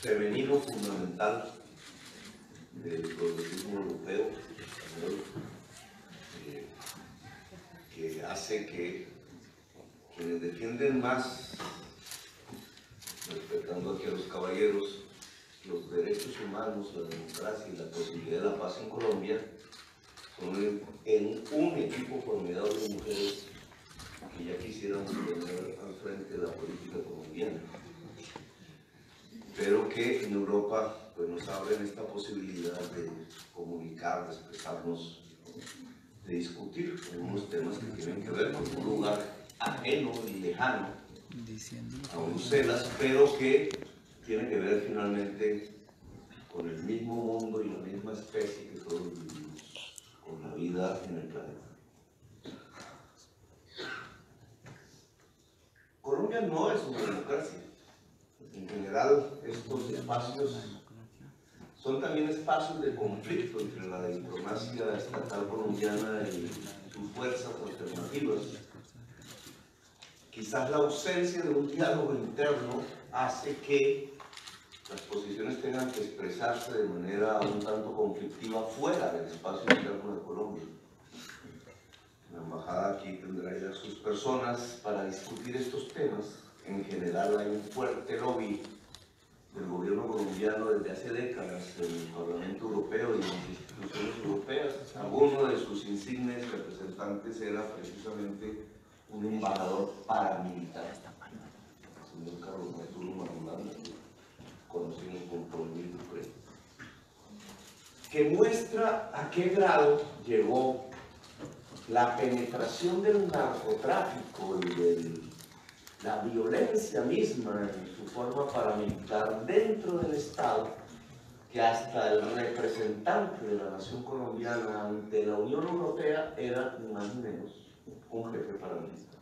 femenino fundamental del progresismo europeo español, que hace que quienes defienden más, respetando aquí a los caballeros, los derechos humanos, la democracia y la posibilidad de la paz en Colombia, son en un equipo formidable de mujeres que ya quisiéramos tener al frente de la política colombiana, pero que en Europa pues, nos abren esta posibilidad de comunicar, de expresarnos, de discutir unos temas que tienen que ver con un lugar ajeno y lejano a Bruselas, pero que tiene que ver finalmente con el mismo mundo y la misma especie que todos vivimos, con la vida en el planeta. Colombia no es una democracia. En general, estos espacios son también espacios de conflicto entre la diplomacia estatal colombiana y sus fuerzas alternativas. Quizás la ausencia de un diálogo interno hace que las posiciones tengan que expresarse de manera un tanto conflictiva fuera del espacio interno de Colombia. La embajada aquí tendrá ya sus personas para discutir estos temas. En general hay un fuerte lobby del gobierno colombiano desde hace décadas en el Parlamento Europeo y en las instituciones europeas. Alguno de sus insignes representantes era precisamente un embajador paramilitar, el señor Carlos Arturo Marulanda, conocido como Paulino Dupré, que muestra a qué grado llegó la penetración del narcotráfico y de la violencia misma en su forma paramilitar dentro del Estado, que hasta el representante de la nación colombiana ante la Unión Europea era, ni más ni menos, un jefe paramilitar.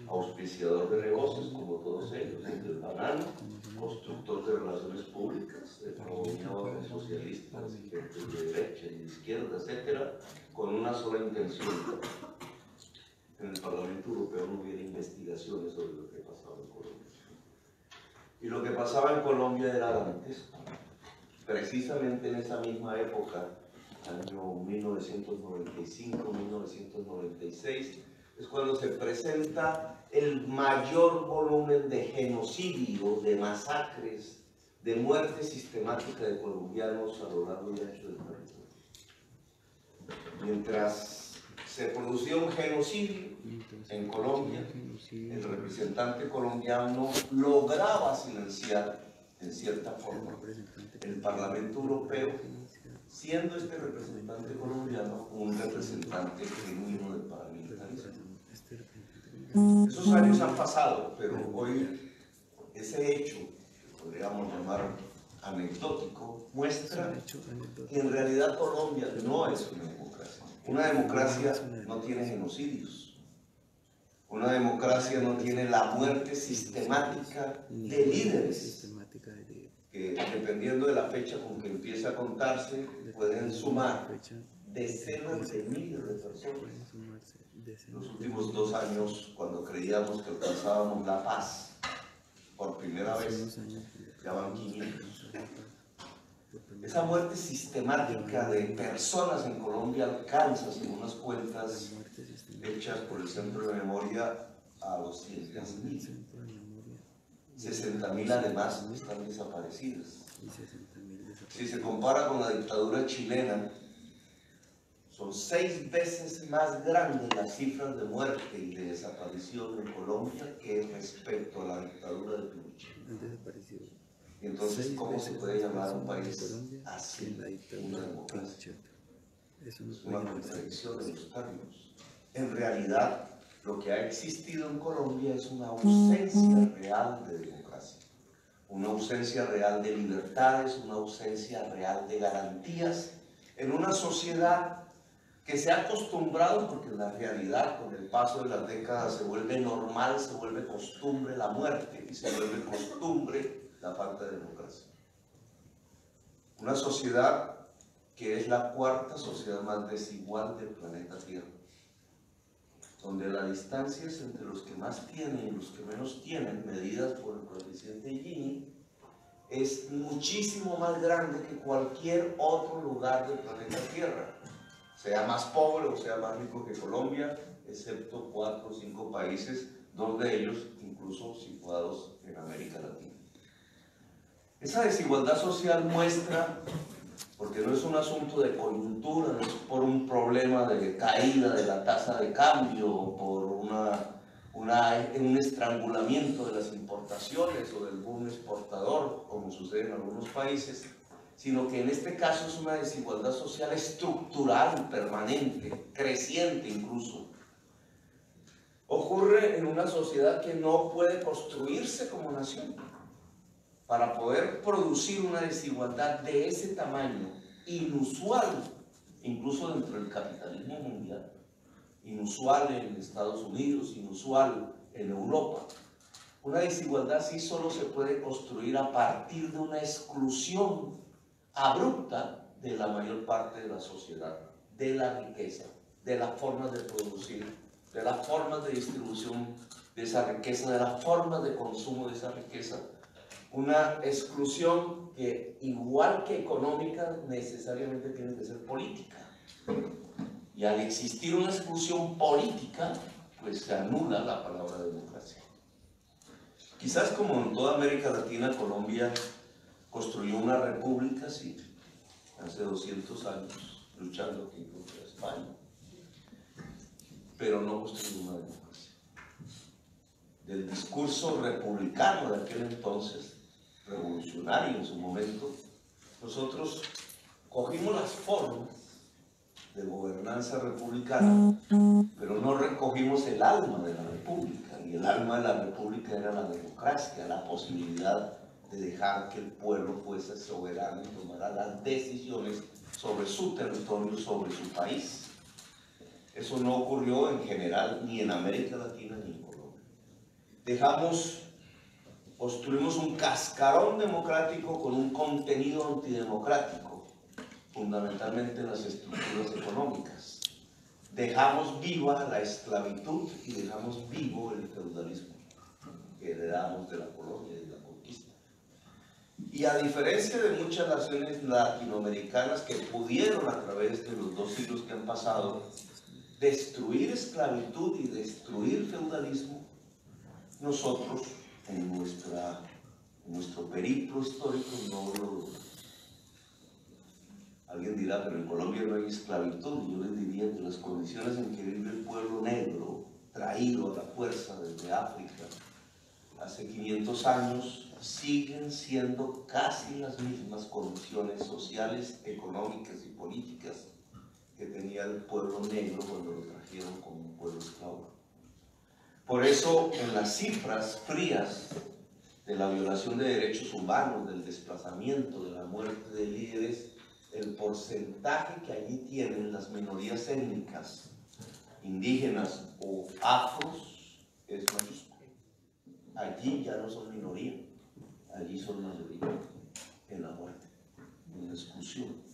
Auspiciador de negocios, como todos ellos, el banano, constructor de relaciones públicas, de promoción socialista, de derecha y de izquierda, etcétera, con una sola intención. En el Parlamento Europeo no hubiera investigaciones sobre lo que pasaba en Colombia. Y lo que pasaba en Colombia era dantesco. Precisamente en esa misma época, año 1995-1996, es cuando se presenta el mayor volumen de genocidio, de masacres, de muerte sistemática de colombianos a lo largo y ancho del territorio. Mientras se producía un genocidio en Colombia, el representante colombiano lograba silenciar, en cierta forma, el Parlamento Europeo, siendo este representante colombiano un representante genuino del paramilitarismo. Esos años han pasado, pero hoy ese hecho, que podríamos llamar anecdótico, muestra que en realidad Colombia no es una democracia. Una democracia no tiene genocidios. Una democracia no tiene la muerte sistemática de líderes que, dependiendo de la fecha con que empieza a contarse, pueden sumar decenas de miles de personas. Los últimos 2 años, cuando creíamos que alcanzábamos la paz, por primera vez, ya van 500. Esa muerte sistemática de personas en Colombia alcanza, según unas cuentas hechas por el Centro de Memoria, a 200.000. 60.000 además están desaparecidas. Si se compara con la dictadura chilena, son 6 veces más grandes las cifras de muerte y de desaparición en Colombia que respecto a la dictadura de Pinochet. Y entonces, ¿cómo se puede llamar a un país así una democracia? Es una contradicción en los términos. En realidad, lo que ha existido en Colombia es una ausencia real de democracia, una ausencia real de libertades, una ausencia real de garantías en una sociedad que se ha acostumbrado, porque en la realidad con el paso de las décadas se vuelve normal, se vuelve costumbre la muerte y se vuelve costumbre la falta de democracia. Una sociedad que es la 4ª sociedad más desigual del planeta Tierra, donde las distancias entre los que más tienen y los que menos tienen, medidas por el coeficiente Gini, es muchísimo más grande que cualquier otro lugar del planeta Tierra, sea más pobre o sea más rico que Colombia, excepto 4 o 5 países, 2 de ellos incluso situados en América Latina. Esa desigualdad social muestra, porque no es un asunto de coyuntura, no es por un problema de caída de la tasa de cambio o por un estrangulamiento de las importaciones o del boom exportador, como sucede en algunos países, sino que en este caso es una desigualdad social estructural, permanente, creciente incluso. Ocurre en una sociedad que no puede construirse como nación. Para poder producir una desigualdad de ese tamaño, inusual, incluso dentro del capitalismo mundial, inusual en Estados Unidos, inusual en Europa. Una desigualdad así solo se puede construir a partir de una exclusión abrupta de la mayor parte de la sociedad, de la riqueza, de las formas de producir, de las formas de distribución de esa riqueza, de las formas de consumo de esa riqueza. Una exclusión que, igual que económica, necesariamente tiene que ser política. Y al existir una exclusión política, pues se anula la palabra democracia. Quizás como en toda América Latina, Colombia construyó una república, sí, hace 200 años, luchando aquí contra España, pero no construyó una democracia. Del discurso republicano de aquel entonces, revolucionario en su momento, nosotros cogimos las formas de gobernanza republicana, pero no recogimos el alma de la república, y el alma de la república era la democracia, la posibilidad de dejar que el pueblo fuese soberano y tomara las decisiones sobre su territorio, sobre su país. Eso no ocurrió en general ni en América Latina ni en Colombia. Construimos un cascarón democrático con un contenido antidemocrático, fundamentalmente en las estructuras económicas. Dejamos viva la esclavitud y dejamos vivo el feudalismo que heredamos de la colonia y de la conquista. Y a diferencia de muchas naciones latinoamericanas que pudieron, a través de los 2 siglos que han pasado, destruir esclavitud y destruir feudalismo, nosotros en nuestro periplo histórico no lo logramos. Alguien dirá, pero en Colombia no hay esclavitud. Yo les diría que las condiciones en que vive el pueblo negro, traído a la fuerza desde África hace 500 años, siguen siendo casi las mismas condiciones sociales, económicas y políticas que tenía el pueblo negro cuando lo trajeron como un pueblo esclavo. Por eso, en las cifras frías de la violación de derechos humanos, del desplazamiento, de la muerte de líderes, el porcentaje que allí tienen las minorías étnicas, indígenas o afros, es mayúsculo. Allí ya no son minoría, allí son mayoría en la muerte, en la exclusión.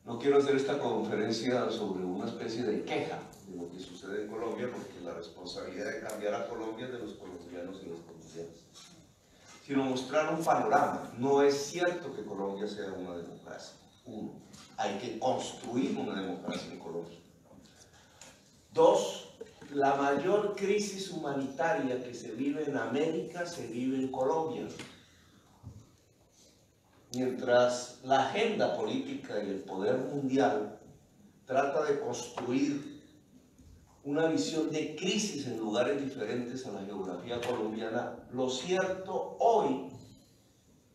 No quiero hacer esta conferencia sobre una especie de queja de lo que sucede en Colombia, porque la responsabilidad de cambiar a Colombia es de los colombianos y las colombianas, sino mostrar un panorama. No es cierto que Colombia sea una democracia. Uno, hay que construir una democracia en Colombia. Dos, la mayor crisis humanitaria que se vive en América se vive en Colombia. Mientras la agenda política y el poder mundial trata de construir una visión de crisis en lugares diferentes a la geografía colombiana, lo cierto hoy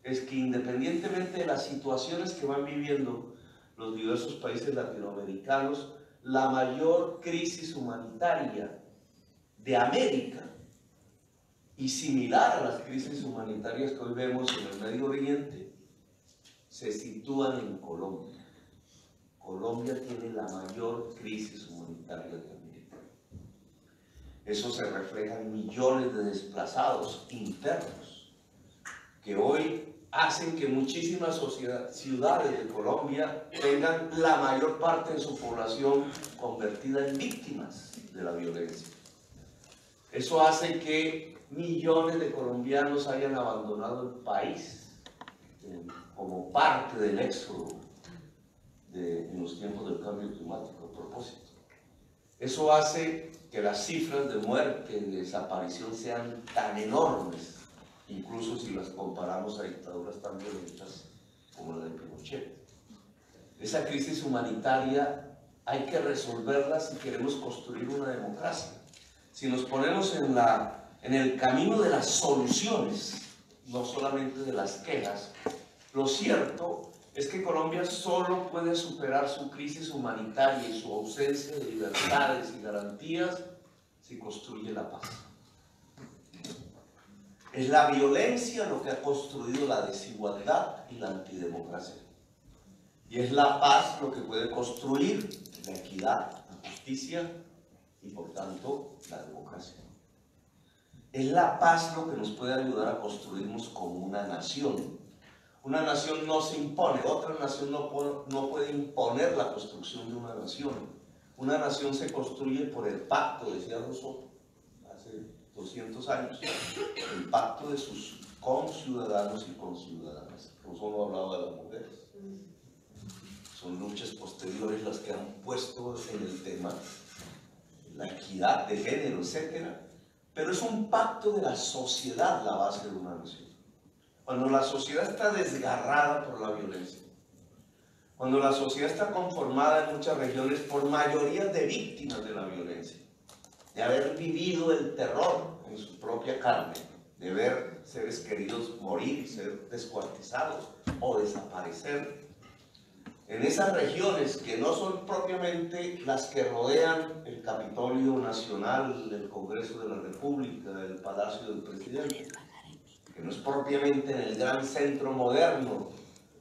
es que, independientemente de las situaciones que van viviendo los diversos países latinoamericanos, la mayor crisis humanitaria de América, y similar a las crisis humanitarias que hoy vemos en el Medio Oriente, se sitúan en Colombia. Colombia tiene la mayor crisis humanitaria de América. Eso se refleja en millones de desplazados internos que hoy hacen que muchísimas ciudades de Colombia tengan la mayor parte de su población convertida en víctimas de la violencia. Eso hace que millones de colombianos hayan abandonado el país como parte del éxodo en los tiempos del cambio climático. A propósito, eso hace que las cifras de muerte y de desaparición sean tan enormes, incluso si las comparamos a dictaduras tan violentas como la de Pinochet. Esa crisis humanitaria hay que resolverla si queremos construir una democracia. Si nos ponemos en el camino de las soluciones, no solamente de las quejas, lo cierto es que Colombia solo puede superar su crisis humanitaria y su ausencia de libertades y garantías si construye la paz. Es la violencia lo que ha construido la desigualdad y la antidemocracia. Y es la paz lo que puede construir la equidad, la justicia y por tanto la democracia. Es la paz lo que nos puede ayudar a construirnos como una nación. Una nación no se impone, otra nación no puede imponer la construcción de una nación. Una nación se construye por el pacto, decía Rousseau hace 200 años, el pacto de sus conciudadanos y conciudadanas. Rousseau no hablaba de las mujeres. Son luchas posteriores las que han puesto en el tema la equidad de género, etc. Pero es un pacto de la sociedad la base de una nación. Cuando la sociedad está desgarrada por la violencia, cuando la sociedad está conformada en muchas regiones por mayorías de víctimas de la violencia, de haber vivido el terror en su propia carne, de ver seres queridos morir, ser descuartizados o desaparecer, en esas regiones que no son propiamente las que rodean el Capitolio Nacional, el Congreso de la República, el Palacio del Presidente, que no es propiamente en el gran centro moderno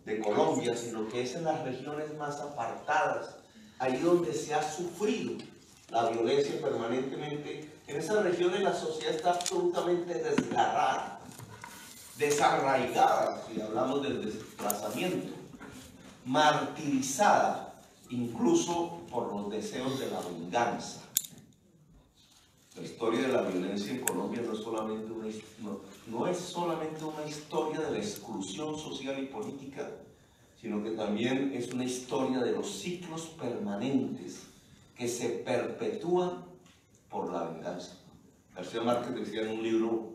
de Colombia, sino que es en las regiones más apartadas, ahí donde se ha sufrido la violencia permanentemente. En esas regiones la sociedad está absolutamente desgarrada, desarraigada, si hablamos del desplazamiento, martirizada incluso por los deseos de la venganza. La historia de la violencia en Colombia no es solamente una historia de la exclusión social y política, sino que también es una historia de los ciclos permanentes que se perpetúan por la venganza. García Márquez decía en un libro,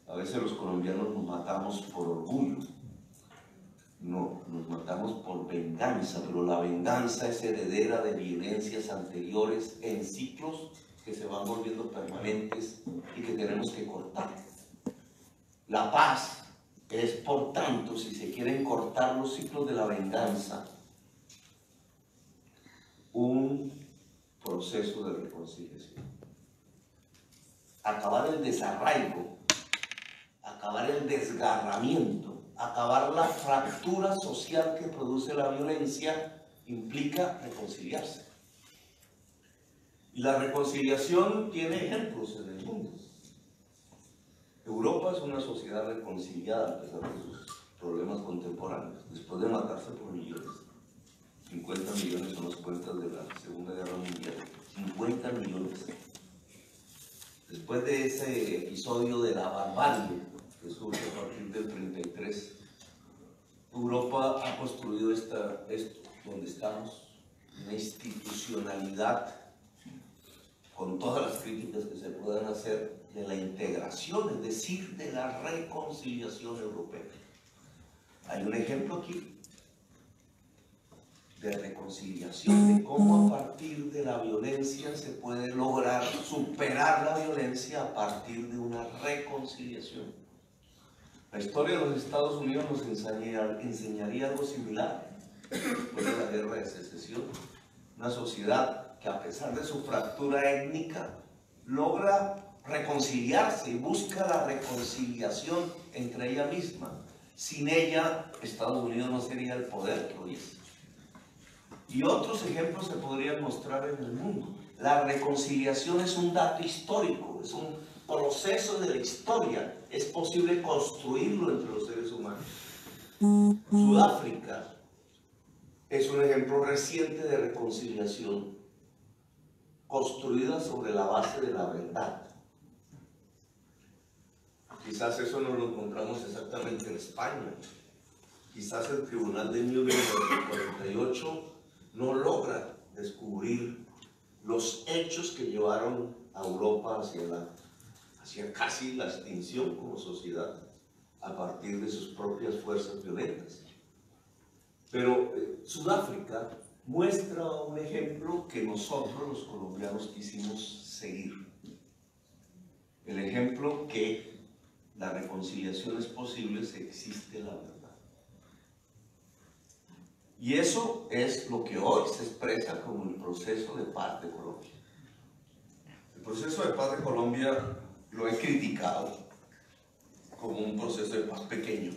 a veces los colombianos nos matamos por orgullo. No, nos matamos por venganza, pero la venganza es heredera de violencias anteriores en ciclos que se van volviendo permanentes y que tenemos que cortar. La paz es, por tanto, si se quieren cortar los ciclos de la venganza, un proceso de reconciliación. Acabar el desarraigo, acabar el desgarramiento, acabar la fractura social que produce la violencia implica reconciliarse. Y la reconciliación tiene ejemplos en el mundo. Europa es una sociedad reconciliada a pesar de sus problemas contemporáneos, después de matarse por millones. 50 millones son las cuentas de la Segunda Guerra Mundial. 50 millones. Después de ese episodio de la barbarie que surge a partir del 33, Europa ha construido esto donde estamos, una institucionalidad con todas las críticas que se puedan hacer de la integración, es decir, de la reconciliación europea. Hay un ejemplo aquí de reconciliación, de cómo a partir de la violencia se puede lograr superar la violencia a partir de una reconciliación. La historia de los Estados Unidos nos enseñaría algo similar después de la Guerra de Secesión. Una sociedad que a pesar de su fractura étnica logra reconciliarse y busca la reconciliación entre ella misma. Sin ella, Estados Unidos no sería el poder que hoy es. Y otros ejemplos se podrían mostrar en el mundo. La reconciliación es un dato histórico, es un proceso de la historia. Es posible construirlo entre los seres humanos. Sudáfrica es un ejemplo reciente de reconciliación construida sobre la base de la verdad. Quizás eso no lo encontramos exactamente en España. Quizás el Tribunal de Nuremberg del 48 no logra descubrir los hechos que llevaron a Europa hacia casi la extinción como sociedad a partir de sus propias fuerzas violentas. Pero Sudáfrica muestra un ejemplo que nosotros los colombianos quisimos seguir. El ejemplo que la reconciliación es posible si existe la verdad. Y eso es lo que hoy se expresa como el proceso de paz de Colombia. El proceso de paz de Colombia lo he criticado como un proceso de paz pequeño.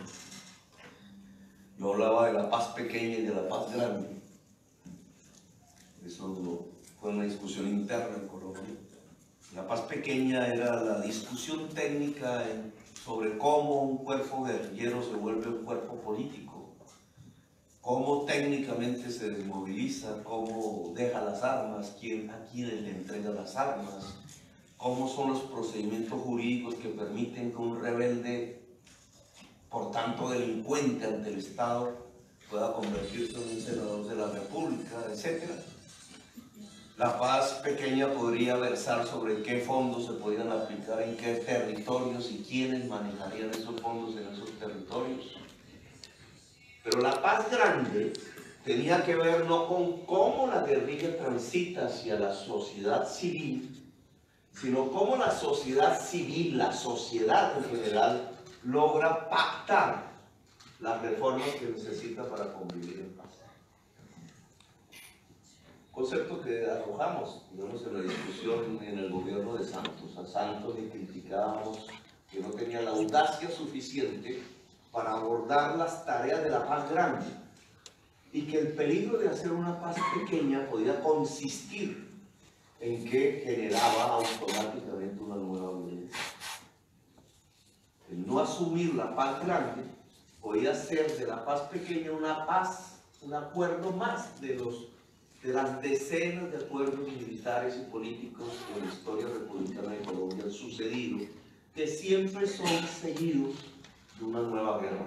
Yo hablaba de la paz pequeña y de la paz grande. Eso fue una discusión interna en Colombia. La paz pequeña era la discusión técnica sobre cómo un cuerpo guerrillero se vuelve un cuerpo político, cómo técnicamente se desmoviliza, cómo deja las armas, a quién le entrega las armas, cómo son los procedimientos jurídicos que permiten que un rebelde, por tanto delincuente ante el Estado, pueda convertirse en un senador de la República, etc. La paz pequeña podría versar sobre qué fondos se podían aplicar en qué territorios y quiénes manejarían esos fondos en esos territorios. Pero la paz grande tenía que ver no con cómo la guerrilla transita hacia la sociedad civil, sino cómo la sociedad civil, la sociedad en general, logra pactar las reformas que necesita para convivir en paz. Concepto que arrojamos, digamos, en la discusión en el gobierno de Santos. A Santos le criticábamos que no tenía la audacia suficiente para abordar las tareas de la paz grande y que el peligro de hacer una paz pequeña podía consistir en que generaba automáticamente una nueva violencia. El no asumir la paz grande podía hacer de la paz pequeña una paz, un acuerdo más de las decenas de acuerdos militares y políticos que en la historia republicana de Colombia han sucedido, que siempre son seguidos de una nueva guerra.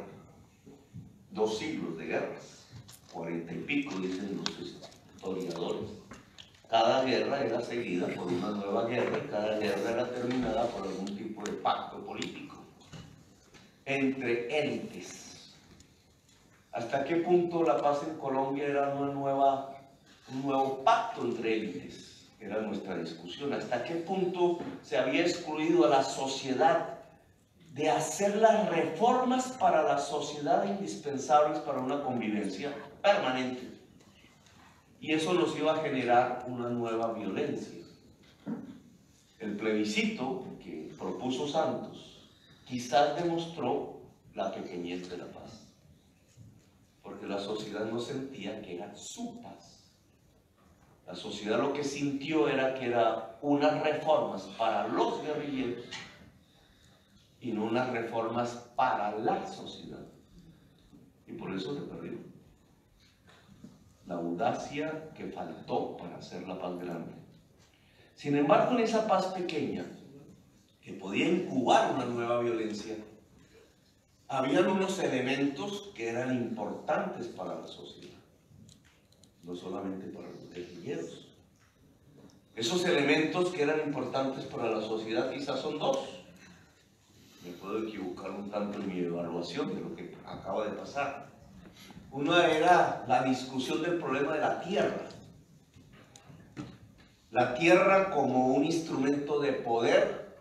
2 siglos de guerras, 40 y pico, dicen los historiadores. Cada guerra era seguida por una nueva guerra y cada guerra era terminada por algún tipo de pacto político entre élites. ¿Hasta qué punto la paz en Colombia era un nuevo pacto entre élites? Era nuestra discusión. ¿Hasta qué punto se había excluido a la sociedad de hacer las reformas para la sociedad indispensables para una convivencia permanente? Y eso nos iba a generar una nueva violencia. El plebiscito que propuso Santos quizás demostró la pequeñez de la paz, porque la sociedad no sentía que era su paz. La sociedad lo que sintió era que eran unas reformas para los guerrilleros y no unas reformas para la sociedad. Y por eso se perdió. La audacia que faltó para hacer la paz grande. Sin embargo, en esa paz pequeña, que podía incubar una nueva violencia, habían unos elementos que eran importantes para la sociedad, no solamente para los guerrilleros. Esos elementos que eran importantes para la sociedad quizás son 2. Me puedo equivocar un tanto en mi evaluación de lo que acaba de pasar. Una era la discusión del problema de la tierra. La tierra como un instrumento de poder,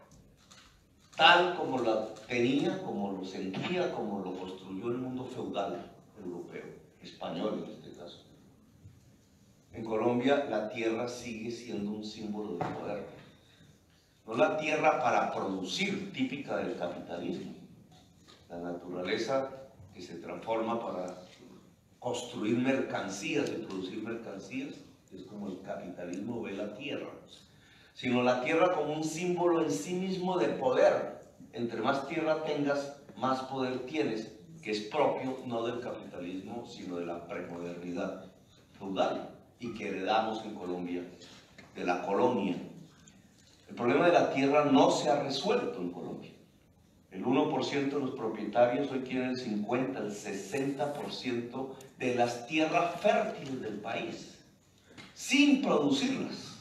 tal como la tenía, como lo sentía, como lo construyó el mundo feudal europeo, español en este caso. En Colombia la tierra sigue siendo un símbolo de poder. No la tierra para producir, típica del capitalismo. La naturaleza que se transforma para construir mercancías y producir mercancías, es como el capitalismo ve la tierra, sino la tierra como un símbolo en sí mismo de poder. Entre más tierra tengas, más poder tienes, que es propio no del capitalismo, sino de la premodernidad feudal y que heredamos en Colombia, de la colonia. El problema de la tierra no se ha resuelto en Colombia. El 1% de los propietarios hoy tienen el 50, el 60% de las tierras fértiles del país, sin producirlas,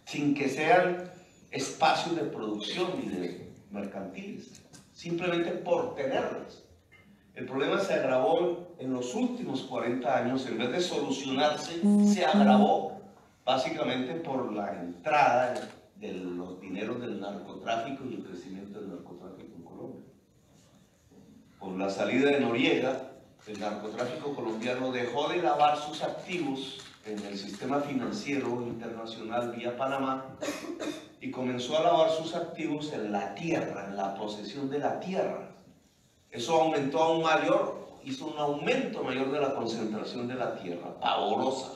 sin que sean espacios de producción ni de mercantiles, simplemente por tenerlas. El problema se agravó en los últimos 40 años, en vez de solucionarse, se agravó básicamente por la entrada de los dineros del narcotráfico y el crecimiento del narcotráfico en Colombia. Con la salida de Noriega, el narcotráfico colombiano dejó de lavar sus activos en el sistema financiero internacional vía Panamá y comenzó a lavar sus activos en la tierra, en la posesión de la tierra. Eso aumentó aún mayor, hizo un aumento mayor de la concentración de la tierra, pavorosa.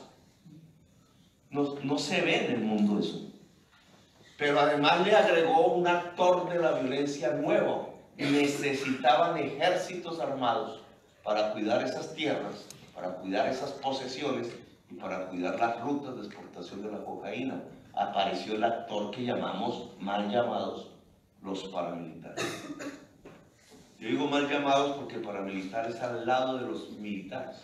No se ve en el mundo eso. Pero además le agregó un actor de la violencia nuevo. Necesitaban ejércitos armados para cuidar esas tierras, para cuidar esas posesiones y para cuidar las rutas de exportación de la cocaína. Apareció el actor que llamamos, mal llamados, los paramilitares. Yo digo mal llamados porque paramilitares al lado de los militares.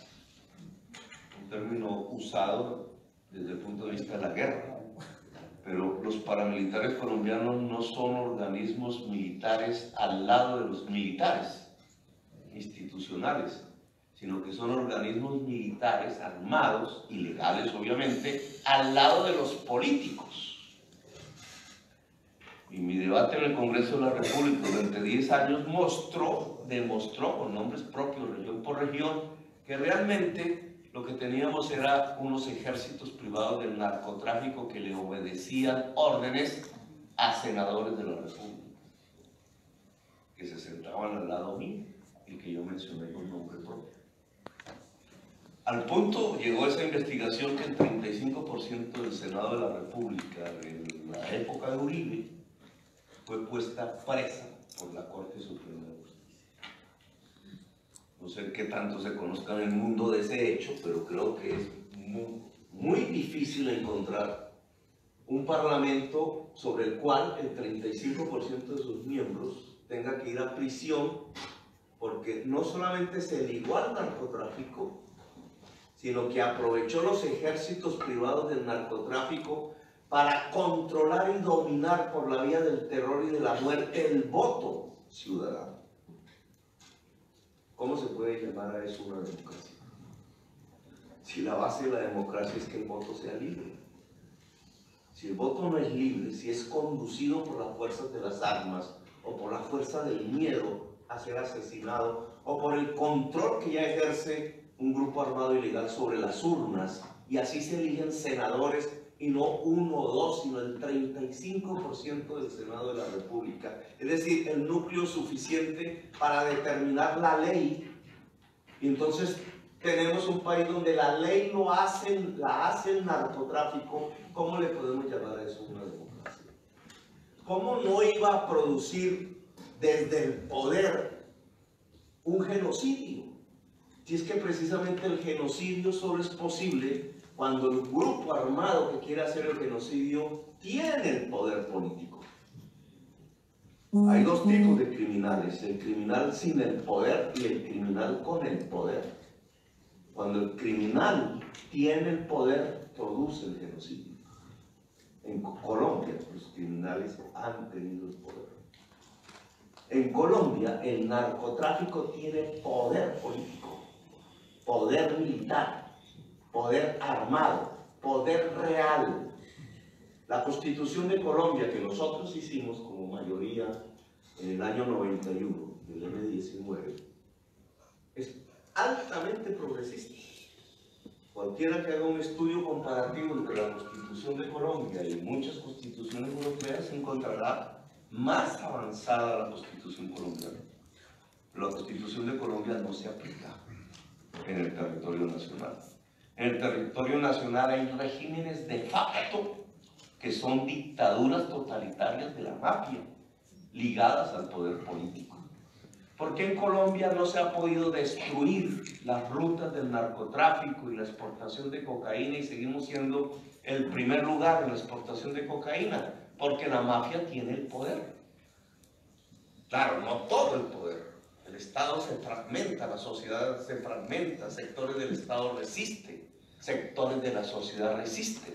Un término usado desde el punto de vista de la guerra. Pero los paramilitares colombianos no son organismos militares al lado de los militares institucionales, sino que son organismos militares armados, ilegales obviamente, al lado de los políticos. Y mi debate en el Congreso de la República durante 10 años demostró con nombres propios, región por región, que realmente lo que teníamos era unos ejércitos privados del narcotráfico que le obedecían órdenes a senadores de la República, que se sentaban al lado mío y que yo mencioné con nombre propio. Al punto llegó esa investigación que el 35% del Senado de la República en la época de Uribe fue puesta presa por la Corte Suprema de Justicia. No sé qué tanto se conozca en el mundo de ese hecho, pero creo que es muy difícil encontrar un parlamento sobre el cual el 35% de sus miembros tenga que ir a prisión porque no solamente se ligó al narcotráfico, sino que aprovechó los ejércitos privados del narcotráfico para controlar y dominar por la vía del terror y de la muerte el voto ciudadano. ¿Cómo se puede llamar a eso una democracia? Si la base de la democracia es que el voto sea libre. Si el voto no es libre, si es conducido por las fuerzas de las armas o por la fuerza del miedo a ser asesinado o por el control que ya ejerce un grupo armado ilegal sobre las urnas, y así se eligen senadores y no uno o dos, sino el 35% del Senado de la República, es decir, el núcleo suficiente para determinar la ley. Y entonces tenemos un país donde la ley la hace el narcotráfico. ¿Cómo le podemos llamar a eso una democracia? ¿Cómo no iba a producir desde el poder un genocidio? Si es que precisamente el genocidio solo es posible cuando el grupo armado que quiere hacer el genocidio tiene el poder político. Hay dos tipos de criminales, el criminal sin el poder y el criminal con el poder. Cuando el criminal tiene el poder, produce el genocidio. En Colombia los criminales han tenido el poder. En Colombia el narcotráfico tiene poder político, poder militar, poder armado, poder real. La Constitución de Colombia que nosotros hicimos como mayoría en el año 91, del M19, es altamente progresista. Cualquiera que haga un estudio comparativo entre la Constitución de Colombia y muchas constituciones europeas encontrará más avanzada la Constitución colombiana. Pero la Constitución de Colombia no se aplica en el territorio nacional. En el territorio nacional hay regímenes de facto que son dictaduras totalitarias de la mafia, ligadas al poder político. ¿Por qué en Colombia no se ha podido destruir las rutas del narcotráfico y la exportación de cocaína y seguimos siendo el primer lugar en la exportación de cocaína? Porque la mafia tiene el poder. Claro, no todo el poder. El Estado se fragmenta, la sociedad se fragmenta, sectores del Estado resisten, sectores de la sociedad resisten.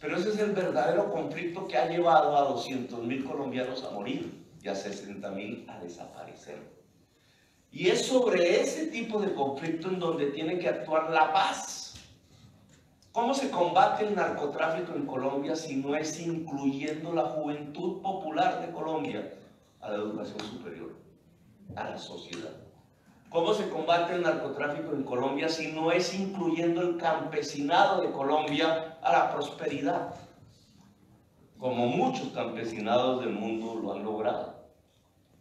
Pero ese es el verdadero conflicto que ha llevado a 200.000 colombianos a morir y a 60.000 a desaparecer. Y es sobre ese tipo de conflicto en donde tiene que actuar la paz. ¿Cómo se combate el narcotráfico en Colombia si no es incluyendo la juventud popular de Colombia a la educación superior, a la sociedad? ¿Cómo se combate el narcotráfico en Colombia si no es incluyendo el campesinado de Colombia a la prosperidad? Como muchos campesinados del mundo lo han logrado.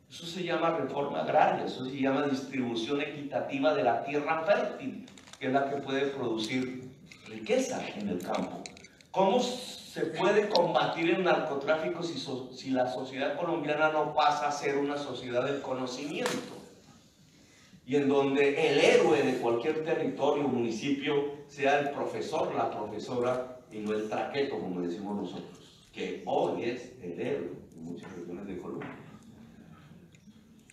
Eso se llama reforma agraria, eso se llama distribución equitativa de la tierra fértil, que es la que puede producir riqueza en el campo. ¿Cómo se puede combatir el narcotráfico si la sociedad colombiana no pasa a ser una sociedad del conocimiento? Y en donde el héroe de cualquier territorio o municipio sea el profesor, la profesora, y no el traqueto, como decimos nosotros, que hoy es el héroe en muchas regiones de Colombia.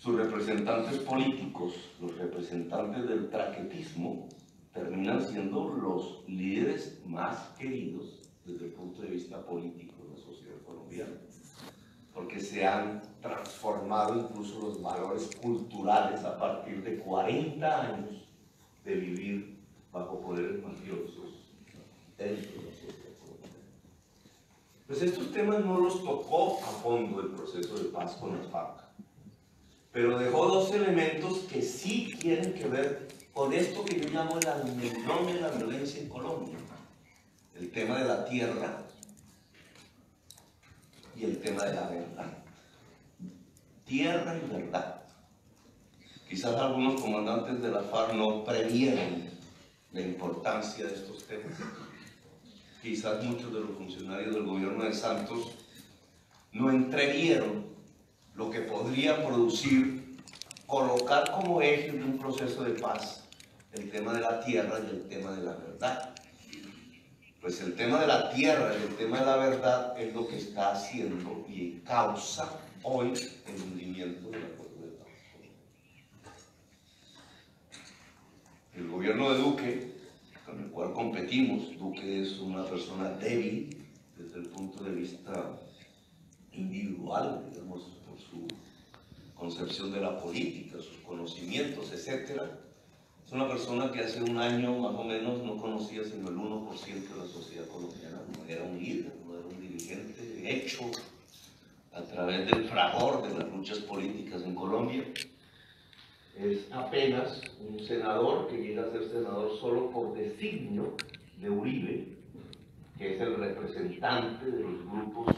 Sus representantes políticos, los representantes del traquetismo, terminan siendo los líderes más queridos desde el punto de vista político de la sociedad colombiana, porque se han transformado incluso los valores culturales a partir de 40 años de vivir bajo poderes mafiosos dentro de la sociedad colombiana. Pues estos temas no los tocó a fondo el proceso de paz con las FARC, pero dejó dos elementos que sí tienen que ver con esto que yo llamo el nombre de la violencia en Colombia: el tema de la tierra y el tema de la verdad. Tierra y verdad. Quizás algunos comandantes de la FARC no previeron la importancia de estos temas. Quizás muchos de los funcionarios del gobierno de Santos no entrevieron lo que podría producir colocar como eje de un proceso de paz el tema de la tierra y el tema de la verdad. Pues el tema de la tierra y el tema de la verdad es lo que está haciendo y causa hoy el hundimiento del acuerdo de paz. El gobierno de Duque, con el cual competimos, Duque es una persona débil desde el punto de vista individual, digamos, por su concepción de la política, sus conocimientos, etc. Es una persona que hace un año más o menos no conocía sino el 1% de la sociedad colombiana. No era un líder, no era un dirigente hecho a través del fragor de las luchas políticas en Colombia. Es apenas un senador que llega a ser senador solo por designio de Uribe, que es el representante de los grupos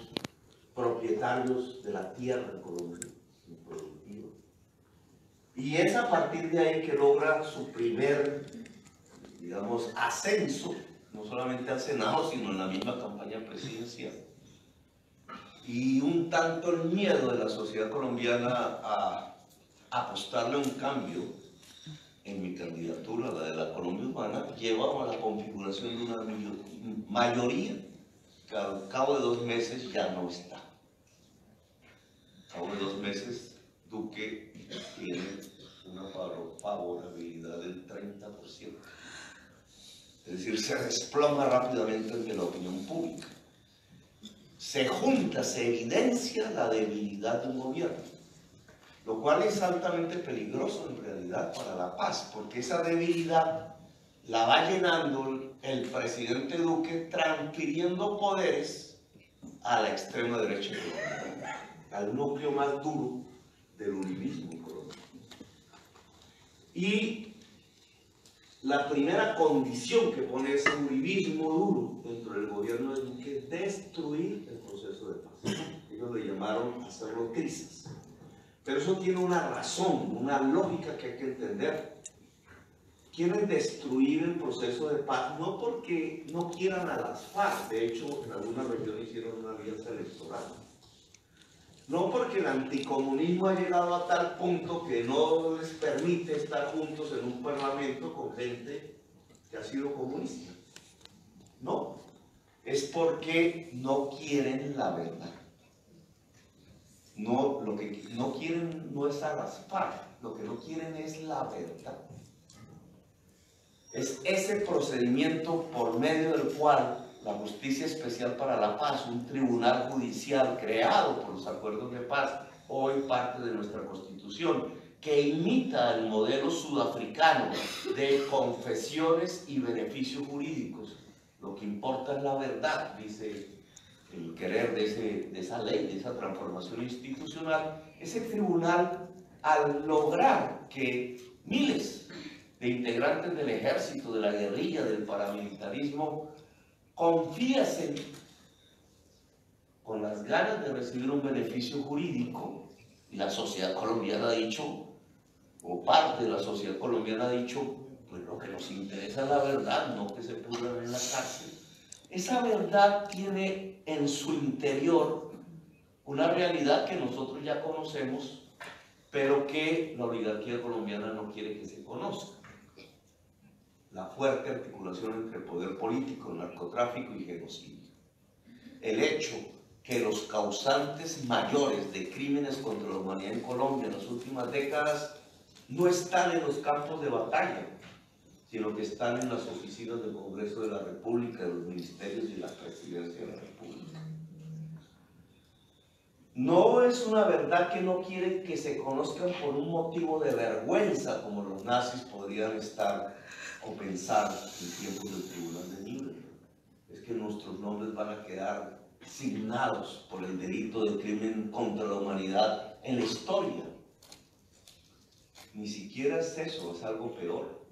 propietarios de la tierra en Colombia, improductiva. Y es a partir de ahí que logra su primer, digamos, ascenso, no solamente al Senado, sino en la misma campaña presidencial. Y un tanto el miedo de la sociedad colombiana a apostarle a un cambio en mi candidatura, la de la Colombia Humana, lleva a la configuración de una mayoría que al cabo de 2 meses ya no está. Al cabo de 2 meses, Duque tiene una favorabilidad del 30%. Es decir, se desploma rápidamente ante la opinión pública. Se junta, se evidencia la debilidad de un gobierno, lo cual es altamente peligroso en realidad para la paz, porque esa debilidad la va llenando el presidente Duque transfiriendo poderes a la extrema derecha colombiana, al núcleo más duro del uribismo en Colombia. Y la primera condición que pone ese uribismo duro dentro del gobierno de Duque es destruir el proceso de paz. Ellos le llamaron hacerlo trizas. Pero eso tiene una razón, una lógica que hay que entender. Quieren destruir el proceso de paz no porque no quieran a las FARC, de hecho en alguna región hicieron una alianza electoral. No porque el anticomunismo ha llegado a tal punto que no les permite estar juntos en un parlamento con gente que ha sido comunista. No, es porque no quieren la verdad. No, lo que no quieren no es a las FARC, lo que no quieren es la verdad. Es ese procedimiento por medio del cual la Justicia Especial para la Paz, un tribunal judicial creado por los acuerdos de paz, hoy parte de nuestra Constitución, que imita el modelo sudafricano de confesiones y beneficios jurídicos. Lo que importa es la verdad, dice el querer de esa ley, de esa transformación institucional. Ese tribunal, al lograr que miles de integrantes del ejército, de la guerrilla, del paramilitarismo, confiesen con las ganas de recibir un beneficio jurídico, y la sociedad colombiana ha dicho, o parte de la sociedad colombiana ha dicho, pues lo que nos interesa es la verdad, no que se pudran en la cárcel. Esa verdad tiene en su interior una realidad que nosotros ya conocemos, pero que la oligarquía colombiana no quiere que se conozca. La fuerte articulación entre poder político, narcotráfico y genocidio. El hecho que los causantes mayores de crímenes contra la humanidad en Colombia en las últimas décadas no están en los campos de batalla, sino que están en las oficinas del Congreso de la República, de los ministerios y la Presidencia de la República. No es una verdad que no quieren que se conozcan por un motivo de vergüenza, como los nazis podrían estar o pensar en tiempos del Tribunal de Nuremberg. Es que nuestros nombres van a quedar signados por el delito de crimen contra la humanidad en la historia. Ni siquiera es eso, es algo peor.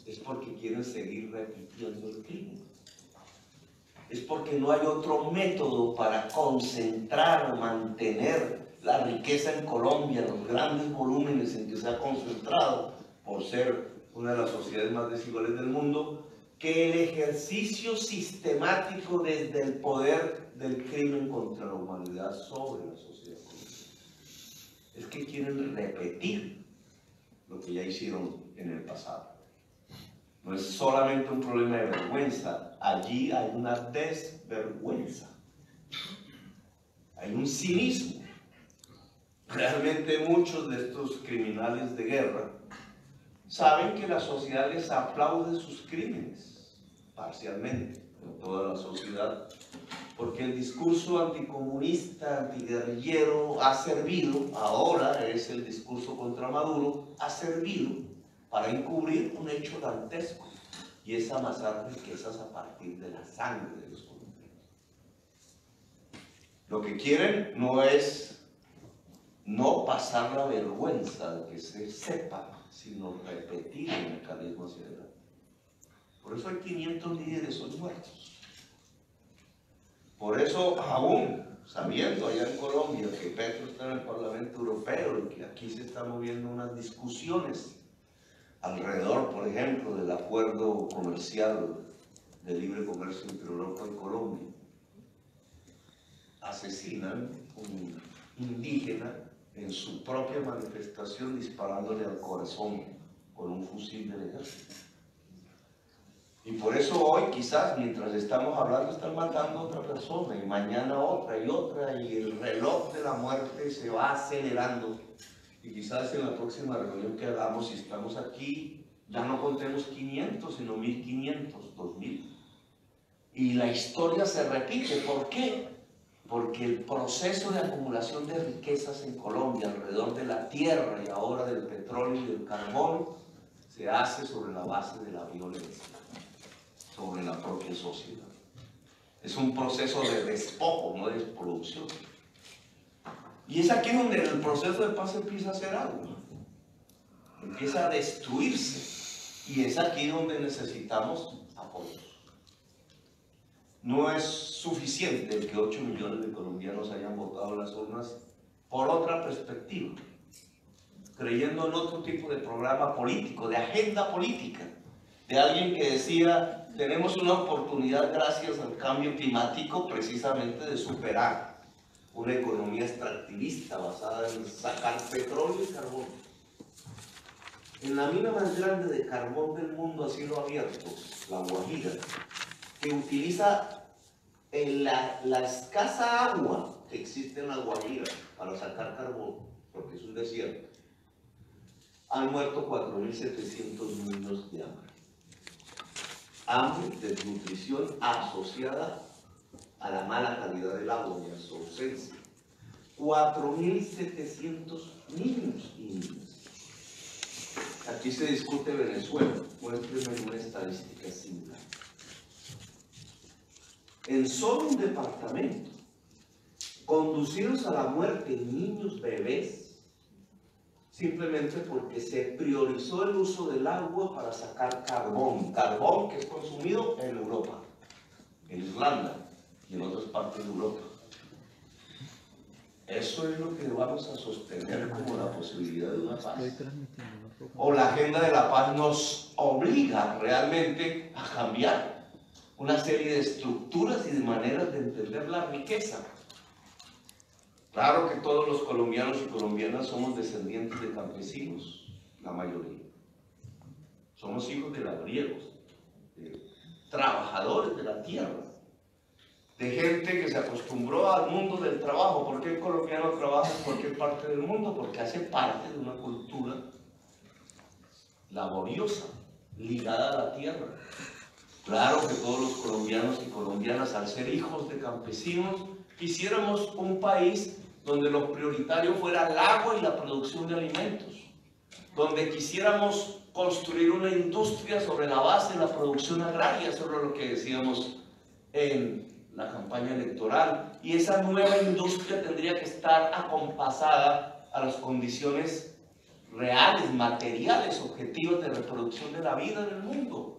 Es porque quieren seguir repitiendo el crimen. Es porque no hay otro método para concentrar o mantener la riqueza en Colombia, los grandes volúmenes en que se ha concentrado, por ser una de las sociedades más desiguales del mundo, que el ejercicio sistemático desde el poder del crimen contra la humanidad sobre la sociedad colombiana. Es que quieren repetir lo que ya hicieron en el pasado. No es solamente un problema de vergüenza, allí hay una desvergüenza, hay un cinismo. Realmente muchos de estos criminales de guerra saben que la sociedad les aplaude sus crímenes, parcialmente, no toda la sociedad, porque el discurso anticomunista, antiguerrillero ha servido, ahora es el discurso contra Maduro, ha servido para encubrir un hecho dantesco, y es amasar riquezas a partir de la sangre de los colombianos. Lo que quieren no es no pasar la vergüenza de que se sepa, sino repetir el mecanismo hacia adelante. Por eso hay 500 líderes hoy muertos. Por eso, aún sabiendo allá en Colombia que Petro está en el Parlamento Europeo y que aquí se están moviendo unas discusiones alrededor, por ejemplo, del acuerdo comercial de libre comercio entre Europa y Colombia, asesinan un indígena en su propia manifestación disparándole al corazón con un fusil del ejército. Y por eso hoy quizás mientras estamos hablando están matando a otra persona y mañana otra y el reloj de la muerte se va acelerando. Y quizás en la próxima reunión que hagamos, si estamos aquí, ya no contemos 500, sino 1500, 2000. Y la historia se repite. ¿Por qué? Porque el proceso de acumulación de riquezas en Colombia alrededor de la tierra y ahora del petróleo y del carbón se hace sobre la base de la violencia, sobre la propia sociedad. Es un proceso de despojo, no de producción. Y es aquí donde el proceso de paz empieza a hacer algo, empieza a destruirse, y es aquí donde necesitamos apoyos. No es suficiente el que 8 millones de colombianos hayan votado en las urnas por otra perspectiva, creyendo en otro tipo de programa político, de agenda política, de alguien que decía, tenemos una oportunidad gracias al cambio climático precisamente de superar una economía extractivista basada en sacar petróleo y carbón. En la mina más grande de carbón del mundo a cielo abierto, la Guajira, que utiliza la escasa agua que existe en la Guajira para sacar carbón, porque es un desierto, han muerto 4.700 niños de hambre. Hambre, desnutrición asociada a la mala calidad del agua y a su ausencia. 4.700 niños y niñas. Aquí se discute Venezuela. Muéstrenme una estadística similar. En solo un departamento, conducidos a la muerte niños, bebés, simplemente porque se priorizó el uso del agua para sacar carbón que es consumido en Europa, en Irlanda y en otras partes de Europa. Eso es lo que vamos a sostener como la posibilidad de una paz. O la agenda de la paz nos obliga realmente a cambiar una serie de estructuras y de maneras de entender la riqueza. Claro que todos los colombianos y colombianas somos descendientes de campesinos, la mayoría. Somos hijos de labriegos, de trabajadores de la tierra, de gente que se acostumbró al mundo del trabajo. ¿Por qué el colombiano trabaja en cualquier parte del mundo? Porque hace parte de una cultura laboriosa, ligada a la tierra. Claro que todos los colombianos y colombianas, al ser hijos de campesinos, quisiéramos un país donde lo prioritario fuera el agua y la producción de alimentos, donde quisiéramos construir una industria sobre la base de la producción agraria, sobre lo que decíamos en la campaña electoral, y esa nueva industria tendría que estar acompasada a las condiciones reales, materiales, objetivos de reproducción de la vida en el mundo.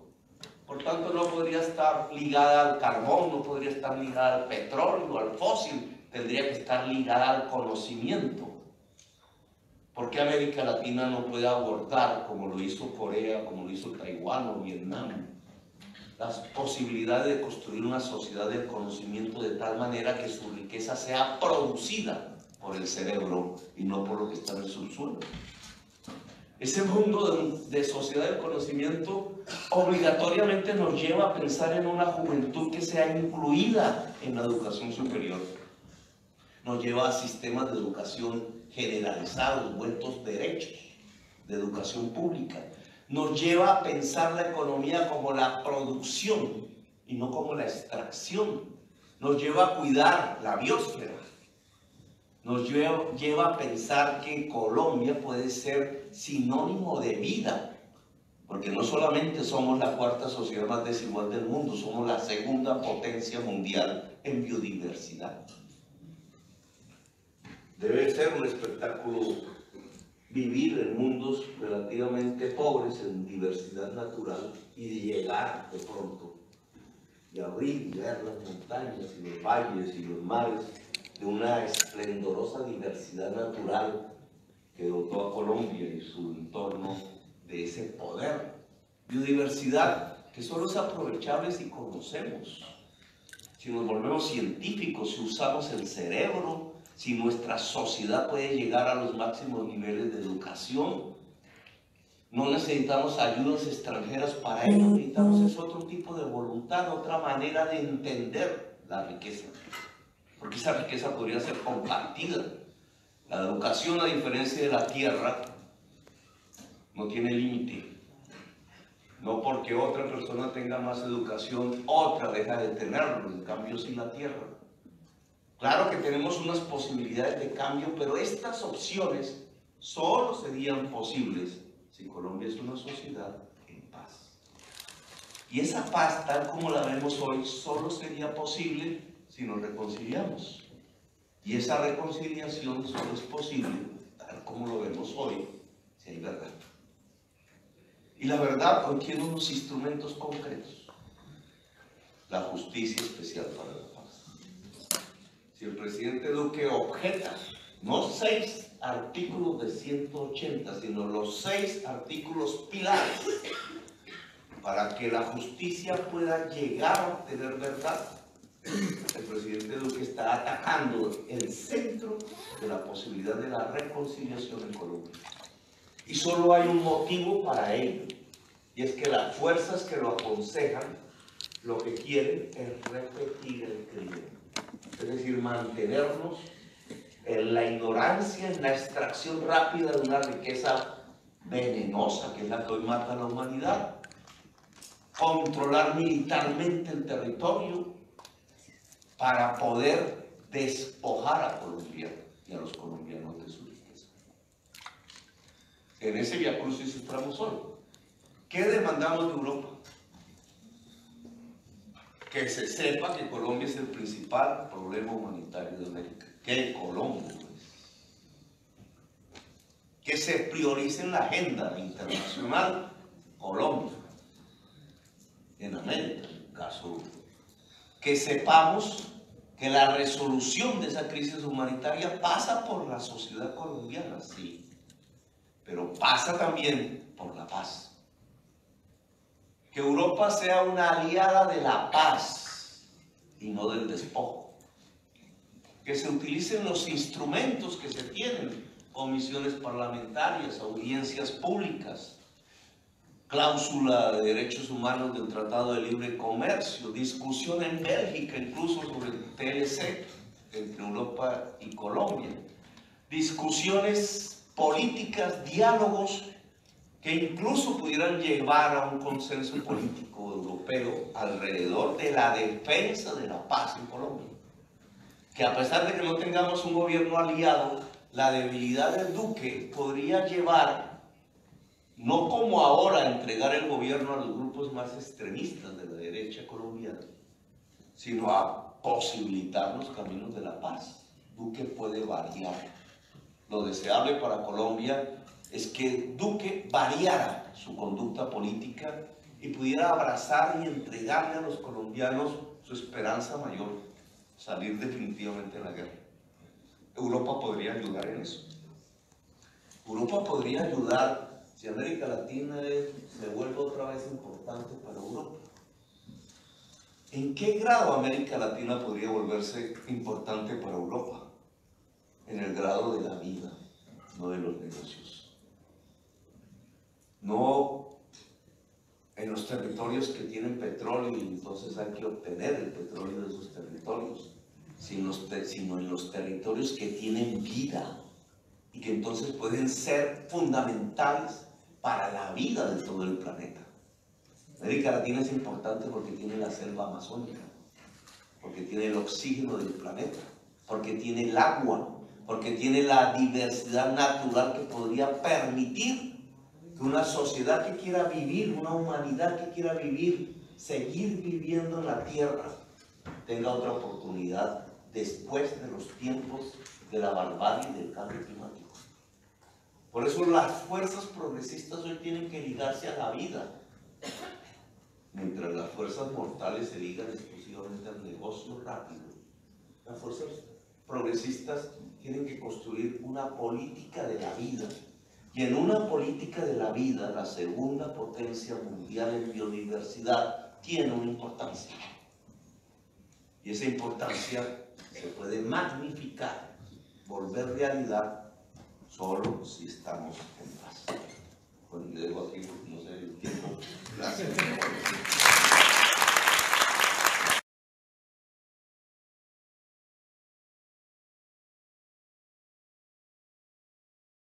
Por tanto, no podría estar ligada al carbón, no podría estar ligada al petróleo, al fósil, tendría que estar ligada al conocimiento. ¿Por qué América Latina no puede abordar, como lo hizo Corea, como lo hizo Taiwán o Vietnam, las posibilidades de construir una sociedad del conocimiento de tal manera que su riqueza sea producida por el cerebro y no por lo que está en el subsuelo? Ese mundo de sociedad del conocimiento obligatoriamente nos lleva a pensar en una juventud que sea incluida en la educación superior. Nos lleva a sistemas de educación generalizados, vueltos derechos, de educación pública. Nos lleva a pensar la economía como la producción y no como la extracción. Nos lleva a cuidar la biosfera. Nos lleva a pensar que Colombia puede ser sinónimo de vida, porque no solamente somos la cuarta sociedad más desigual del mundo, somos la segunda potencia mundial en biodiversidad. Debe ser un espectáculo vivir en mundos relativamente pobres en diversidad natural y llegar de pronto y abrir y ver las montañas y los valles y los mares de una esplendorosa diversidad natural que dotó a Colombia y su entorno de ese poder. Biodiversidad que solo es aprovechable si conocemos, si nos volvemos científicos, si usamos el cerebro, si nuestra sociedad puede llegar a los máximos niveles de educación. No necesitamos ayudas extranjeras para ello, necesitamos otro tipo de voluntad, otra manera de entender la riqueza, porque esa riqueza podría ser compartida. La educación, a diferencia de la tierra, no tiene límite. No porque otra persona tenga más educación, otra deja de tenerlo, en cambio sí la tierra. Claro que tenemos unas posibilidades de cambio, pero estas opciones solo serían posibles si Colombia es una sociedad en paz. Y esa paz, tal como la vemos hoy, solo sería posible si nos reconciliamos. Y esa reconciliación solo es posible, tal como lo vemos hoy, si hay verdad. Y la verdad contiene unos instrumentos concretos. La justicia especial para la paz. Si el presidente Duque objeta, no 6 artículos de 180, sino los 6 artículos pilares para que la justicia pueda llegar a obtener verdad, el presidente Duque está atacando el centro de la posibilidad de la reconciliación en Colombia. Y solo hay un motivo para ello, y es que las fuerzas que lo aconsejan lo que quieren es repetir el crimen, es decir, mantenernos en la ignorancia, en la extracción rápida de una riqueza venenosa que es la que hoy mata a la humanidad, controlar militarmente el territorio para poder despojar a Colombia y a los colombianos de su riqueza. En ese viacrucis estamos hoy. ¿Qué demandamos de Europa? Que se sepa que Colombia es el principal problema humanitario de América. Que Colombia es. Que se priorice en la agenda internacional Colombia, en América, en el caso europeo. Que sepamos que la resolución de esa crisis humanitaria pasa por la sociedad colombiana, sí, pero pasa también por la paz. Que Europa sea una aliada de la paz y no del despojo. Que se utilicen los instrumentos que se tienen, comisiones parlamentarias, audiencias públicas, cláusula de derechos humanos del Tratado de Libre Comercio, discusión en Bélgica incluso sobre el TLC entre Europa y Colombia, discusiones políticas, diálogos que incluso pudieran llevar a un consenso político europeo alrededor de la defensa de la paz en Colombia. Que a pesar de que no tengamos un gobierno aliado, la debilidad del Duque podría llevar, no como ahora, a entregar el gobierno a los grupos más extremistas de la derecha colombiana, sino a posibilitar los caminos de la paz. Duque puede variar. Lo deseable para Colombia es que Duque variara su conducta política y pudiera abrazar y entregarle a los colombianos su esperanza mayor, salir definitivamente de la guerra. Europa podría ayudar en eso. Europa podría ayudar si América Latina se vuelve otra vez importante para Europa. ¿En qué grado América Latina podría volverse importante para Europa? En el grado de la vida, no de los negocios. No en los territorios que tienen petróleo y entonces hay que obtener el petróleo de esos territorios, sino en los territorios que tienen vida y que entonces pueden ser fundamentales para la vida de todo el planeta. América Latina es importante porque tiene la selva amazónica, porque tiene el oxígeno del planeta, porque tiene el agua, porque tiene la diversidad natural que podría permitir que una sociedad que quiera vivir, una humanidad que quiera vivir, seguir viviendo en la Tierra, tenga otra oportunidad después de los tiempos de la barbarie y del cambio climático. Por eso las fuerzas progresistas hoy tienen que ligarse a la vida, mientras las fuerzas mortales se ligan exclusivamente al negocio rápido. Las fuerzas progresistas tienen que construir una política de la vida, y en una política de la vida, la segunda potencia mundial en biodiversidad tiene una importancia. Y esa importancia se puede magnificar, volver realidad, solo si estamos en paz. Bueno, le dejo aquí, no sé el tiempo. Gracias.